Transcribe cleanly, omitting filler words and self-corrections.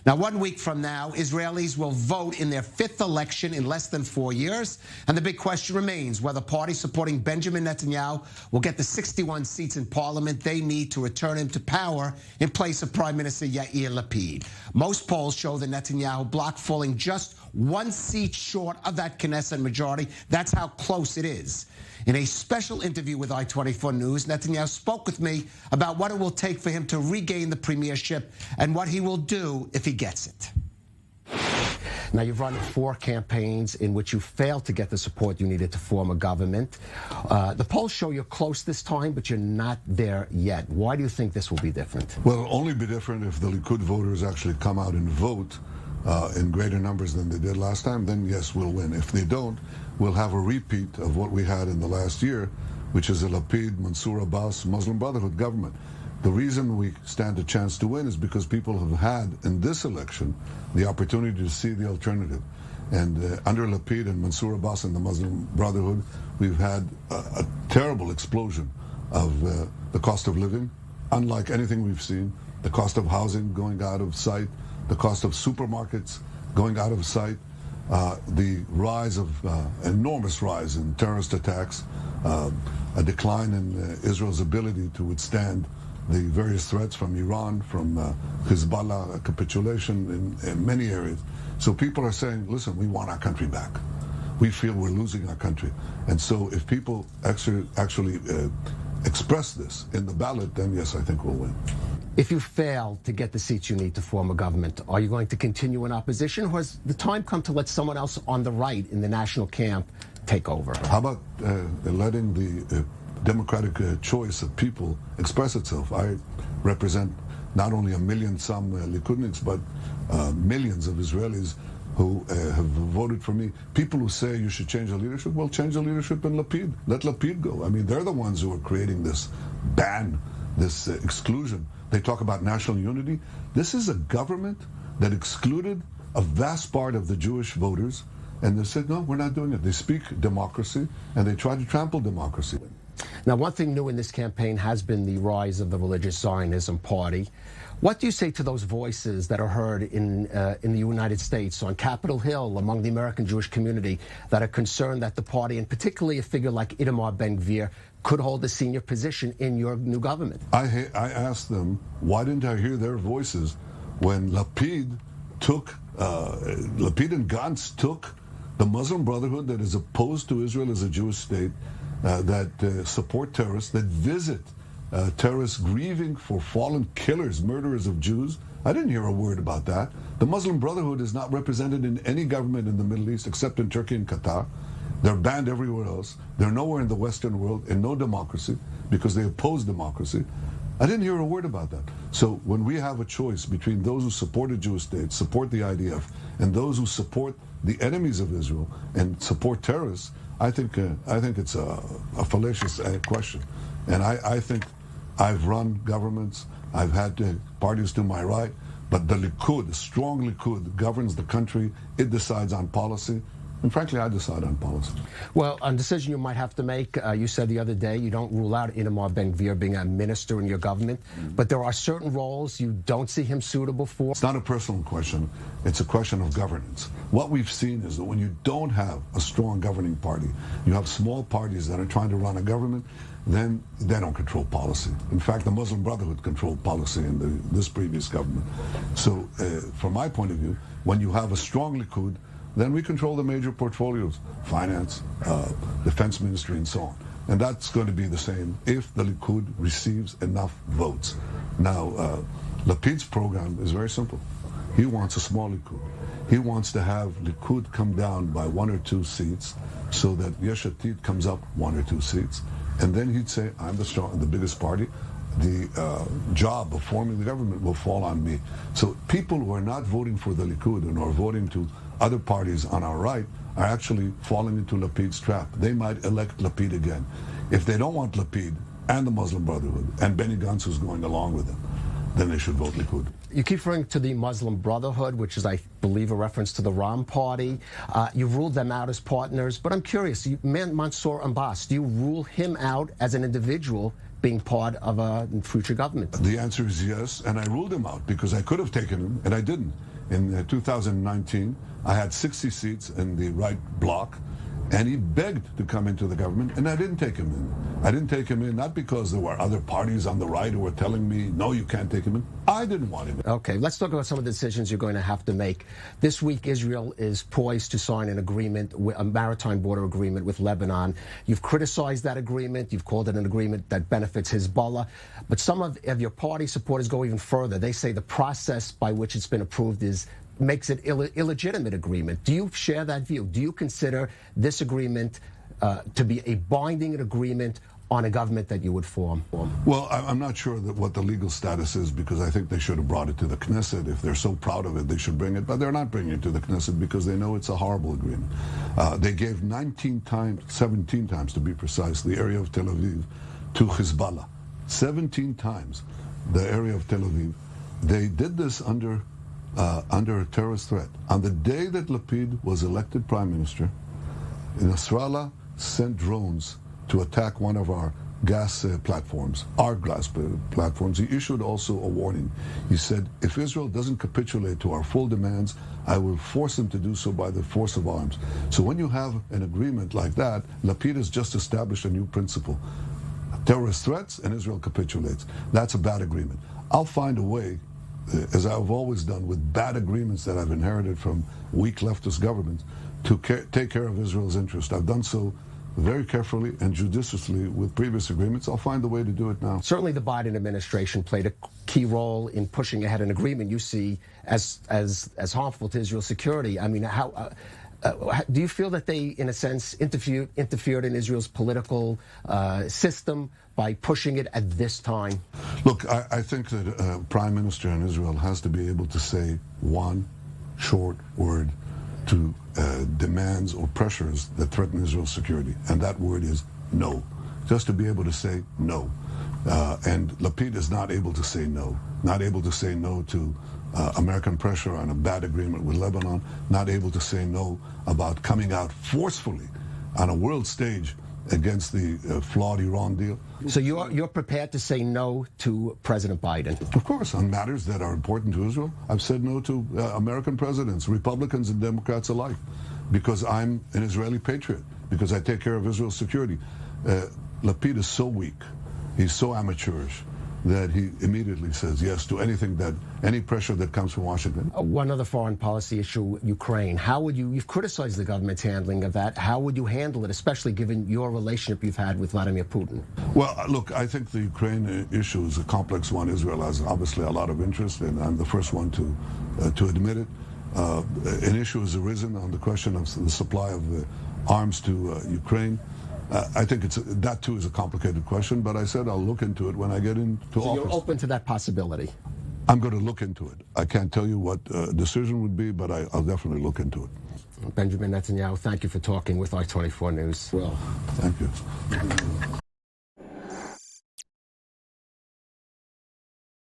Now, 1 week from now, Israelis will vote in their 5th election in less than 4 years. And the big question remains whether parties supporting Benjamin Netanyahu will get the 61 seats in parliament they need to return him to power in place of Prime Minister Yair Lapid. Most polls show the Netanyahu bloc falling just 1 seat short of that Knesset majority. That's how close it is. In a special interview with i24NEWS, Netanyahu spoke with me about what it will take for him to regain the premiership and what he will do if he gets it. Now, you've run 4 campaigns in which you failed to get the support you needed to form a government. The polls show you're close this time, but you're not there yet. Why do you think this will be different? Well, it'll only be different if the Likud voters actually come out and vote in greater numbers than they did last time. Then, yes, we'll win. If they don't, we'll have a repeat of what we had in the last year, which is a Lapid, Mansour Abbas, Muslim Brotherhood government. The reason we stand a chance to win is because people have had, in this election, the opportunity to see the alternative. And under Lapid and Mansour Abbas and the Muslim Brotherhood, we've had a terrible explosion of the cost of living, unlike anything we've seen, the cost of housing going out of sight, the cost of supermarkets going out of sight, the rise of enormous rise in terrorist attacks, a decline in Israel's ability to withstand the various threats from Iran, from Hezbollah, a capitulation in many areas. So people are saying, listen, we want our country back. We feel we're losing our country. And so if people actually express this in the ballot, then yes, I think we'll win. If you fail to get the seats you need to form a government, are you going to continue in opposition, or has the time come to let someone else on the right in the national camp take over? How about letting the democratic choice of people express itself? I represent not only 1 million some Likudniks, but millions of Israelis who have voted for me. People who say you should change the leadership, well, change the leadership in Lapid. Let Lapid go. I mean, they're the ones who are creating this ban, this exclusion. They talk about national unity. This is a government that excluded a vast part of the Jewish voters, and they said, no, we're not doing it. They speak democracy, and they try to trample democracy. Now, one thing new in this campaign has been the rise of the religious Zionism party. What do you say to those voices that are heard in the United States, on Capitol Hill, among the American Jewish community, that are concerned that the party, and particularly a figure like Itamar Ben-Gvir, could hold a senior position in your new government? I asked them, why didn't I hear their voices when Lapid and Gantz took the Muslim Brotherhood that is opposed to Israel as a Jewish state, that support terrorists, that visit terrorists grieving for fallen killers, murderers of Jews? I didn't hear a word about that. The Muslim Brotherhood is not represented in any government in the Middle East except in Turkey and Qatar. They're banned everywhere else. They're nowhere in the Western world, in no democracy, because they oppose democracy. I didn't hear a word about that. So when we have a choice between those who support a Jewish state, support the IDF, and those who support the enemies of Israel and support terrorists, I think it's a fallacious question. And I think I've run governments, I've had parties to my right, but the Likud, the strong Likud, governs the country. It decides on policy. And frankly, I decide on policy. Well, a decision you might have to make, you said the other day, you don't rule out Itamar Ben-Gvir being a minister in your government, but there are certain roles you don't see him suitable for. It's not a personal question. It's a question of governance. What we've seen is that when you don't have a strong governing party, you have small parties that are trying to run a government, then they don't control policy. In fact, the Muslim Brotherhood controlled policy in this previous government. So from my point of view, when you have a strong Likud, then we control the major portfolios, finance, defense ministry, and so on. And that's going to be the same if the Likud receives enough votes. Now, Lapid's program is very simple. He wants a small Likud. He wants to have Likud come down by 1 or 2 seats so that Yesh Atid comes up 1 or 2 seats. And then he'd say, I'm the biggest party. The job of forming the government will fall on me. So people who are not voting for the Likud and are voting to other parties on our right are actually falling into Lapid's trap. They might elect Lapid again. If they don't want Lapid and the Muslim Brotherhood and Benny Gantz who's going along with them, then they should vote Likud. You keep referring to the Muslim Brotherhood, which is, I believe, a reference to the Ram party. You've ruled them out as partners, but I'm curious, Mansour Abbas, do you rule him out as an individual being part of a future government? The answer is yes, and I ruled him out because I could have taken him, and I didn't. in 2019, I had 60 seats in the right bloc, and he begged to come into the government, and I didn't take him in. I didn't take him in not because there were other parties on the right who were telling me, no, you can't take him in. I didn't want him in. Okay, let's talk about some of the decisions you're going to have to make. This week, Israel is poised to sign an agreement, a maritime border agreement with Lebanon. You've criticized that agreement. You've called it an agreement that benefits Hezbollah. But some of your party supporters go even further. They say the process by which it's been approved makes it illegitimate agreement. Do you share that view? Do you consider this agreement to be a binding agreement on a government that you would form? Well, I'm not sure what the legal status is, because I think they should have brought it to the Knesset. If they're so proud of it, they should bring it. But they're not bringing it to the Knesset because they know it's a horrible agreement. They gave 17 times to be precise, the area of Tel Aviv to Hezbollah. 17 times the area of Tel Aviv. They did this under a terrorist threat. On the day that Lapid was elected prime minister, Nasrallah sent drones to attack one of our gas platforms, He issued also a warning. He said, if Israel doesn't capitulate to our full demands, I will force them to do so by the force of arms. So when you have an agreement like that, Lapid has just established a new principle. Terrorist threats and Israel capitulates. That's a bad agreement. I'll find a way, as I've always done with bad agreements that I've inherited from weak leftist governments, to take care of Israel's interest. I've done so very carefully and judiciously with previous agreements. I'll find a way to do it now. Certainly the Biden administration played a key role in pushing ahead an agreement you see as harmful to Israel's security. I mean, do you feel that they, in a sense, interfered in Israel's political system by pushing it at this time? Look, I think that a prime minister in Israel has to be able to say one short word to demands or pressures that threaten Israel's security, and that word is no. Just to be able to say no. And Lapid is not able to say no. Not able to say no to American pressure on a bad agreement with Lebanon, not able to say no about coming out forcefully on a world stage against the flawed Iran deal. So you're prepared to say no to President Biden? Of course, on matters that are important to Israel. I've said no to American presidents, Republicans and Democrats alike, because I'm an Israeli patriot, because I take care of Israel's security. Lapid is so weak, he's so amateurish, that he immediately says yes to any pressure that comes from Washington. One other foreign policy issue, Ukraine. You've criticized the government's handling of that. How would you handle it, especially given your relationship you've had with Vladimir Putin? Well, look, I think the Ukraine issue is a complex one. Israel has obviously a lot of interest, and I'm the first one to admit it. An issue has arisen on the question of the supply of arms to Ukraine. I think that too is a complicated question, but I said I'll look into it when I get into office. So you're open to that possibility? I'm going to look into it. I can't tell you what decision would be, but I'll definitely look into it. Benjamin Netanyahu, thank you for talking with i24 News. Well, thank you.